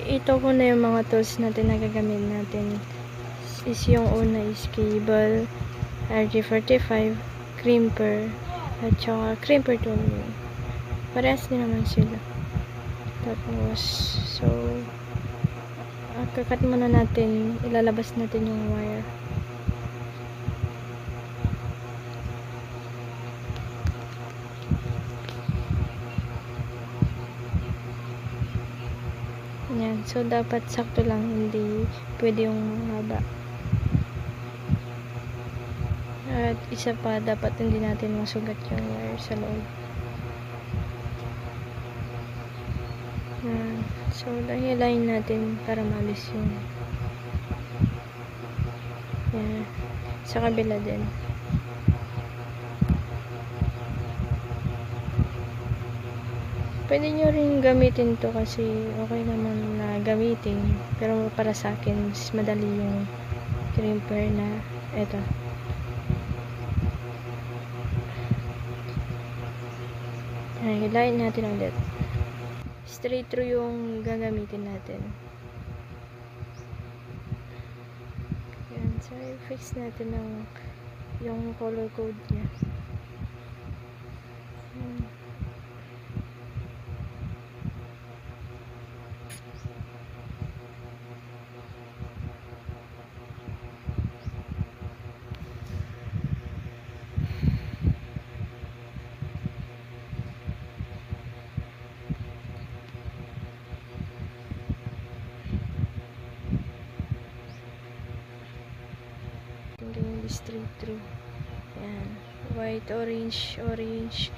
ito ko na yung mga tools natin na gagamit natin. Is yung una is cable, RG45, crimper, at saka crimper tool. Parehas din naman sila. Tapos, so, kakat muna natin, ilalabas natin yung wire. Yan. So, dapat sakto lang, hindi pwede yung mahaba. At isa pa, dapat hindi natin masugat yung wire sa loob. Yan. So, hilahin natin para malis yung yan. Sa kabila din. Pwede nyo rin gamitin to kasi okay naman na gamitin. Pero para sa akin, mas madali yung crimper na eto. Hilahin natin ulit. Straight through yung gagamitin natin. Yan. So, i-fix natin yung color code niya. Straight through. Yan. White, orange, orange,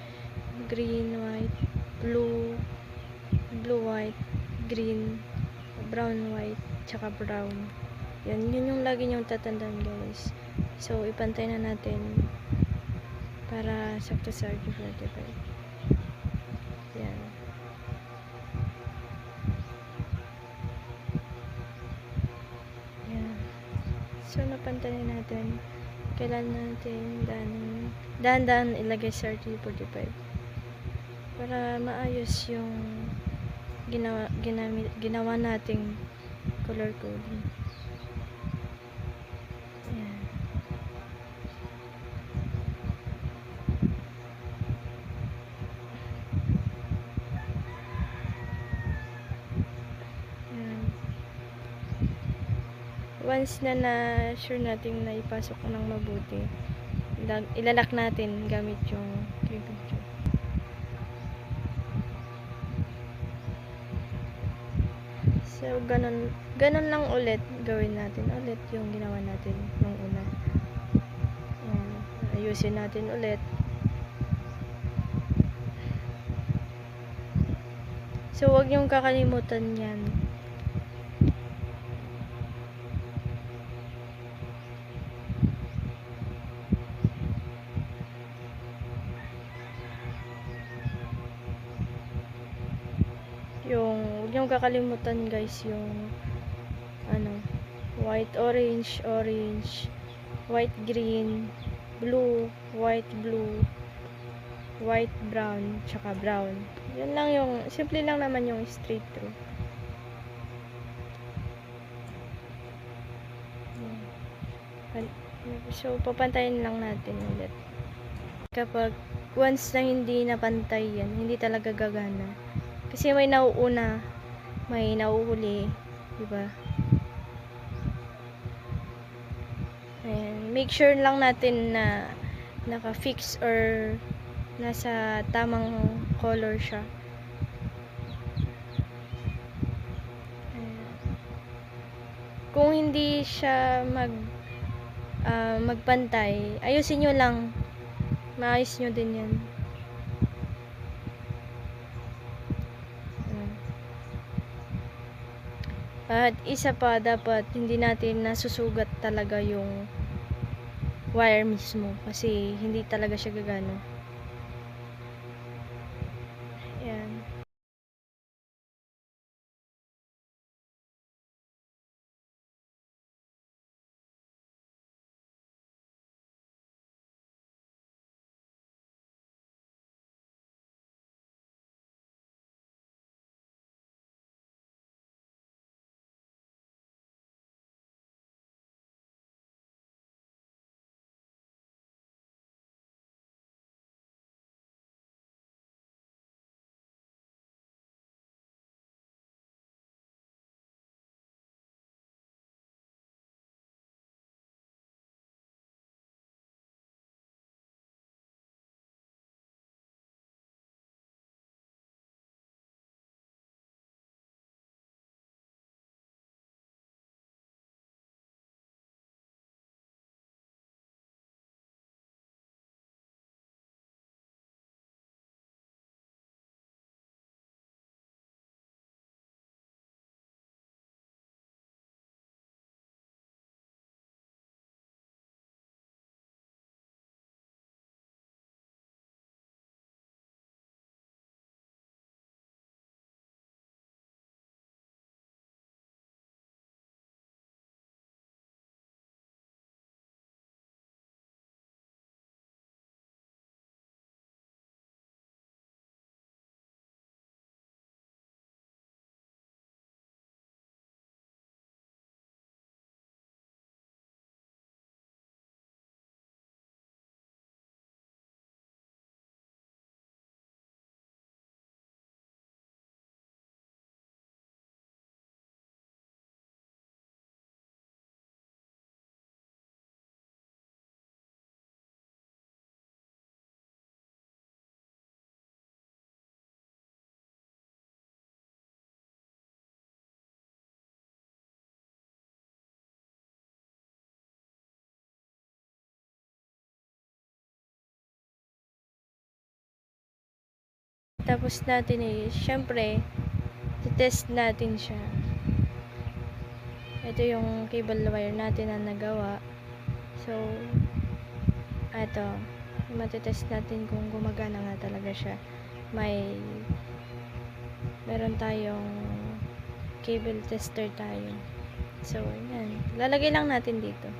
green, white, blue, blue, white, green, brown, white, tsaka brown. Yan, yun yung lagi nyong tatandaan, guys. So, ipantay na natin para sakto sa RG45. Yan. Yan. So, napantay na natin. Kailan natin dahan-dahan ilagay sa RG45 para maayos yung ginawa nating color coding. Ayan. Ayan. Once na sure natin na ipasok ng mabuti, ilalak natin gamit yung picture. So, ganun lang ulit gawin natin ulit yung ginawa natin nung una. Ayusin natin ulit. So, wag niyong kakalimutan yan. Huwag niyong kakalimutan, guys, yung white, orange, orange, white, green, blue, white, blue, white, brown, tsaka brown. Yun lang yung, simple lang naman yung straight through. So, papantayin lang natin ulit. Kapag once na hindi napantay yan, hindi talaga gagana. Kasi may nauuna, may nauhuli, diba? Ayan. Make sure lang natin na naka-fix or nasa tamang color siya. Ayan. Kung hindi siya magpantay, ayusin nyo lang. Maayos nyo din yan. At isa pa, dapat hindi natin nasusugat talaga yung wire mismo kasi hindi talaga siya gagana. pagkatapos natin syempre, test natin siya. Ito yung cable wire natin na nagawa. So, ito, matitest natin kung gumagana nga talaga siya. Meron tayong cable tester tayo. So, yan. Lalagay lang natin dito.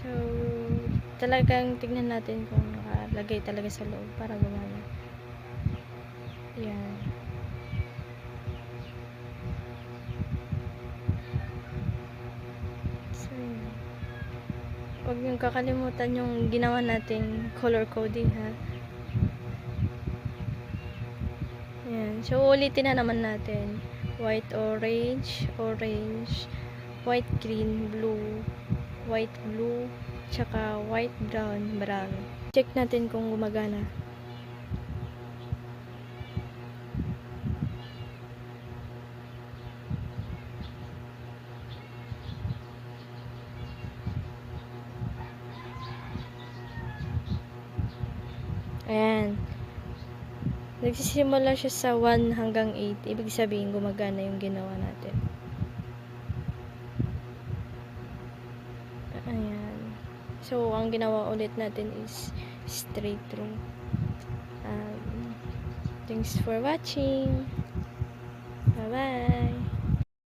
So, talagang tignan natin kung nakalagay talaga sa loob para gumana. Yan. So, yan. Huwag niyong kakalimutan yung ginawa nating color coding, ha. Yan. So, ulitin na naman natin. White, orange, orange, white, green, blue, white, blue, tsaka white, brown, brown. Check natin kung gumagana. Ayan. Nagsisimula siya sa 1 hanggang 8. Ibig sabihin, gumagana yung ginawa natin. Ayan. So, ang ginawa ulit natin is straight through. Thanks for watching. Bye-bye.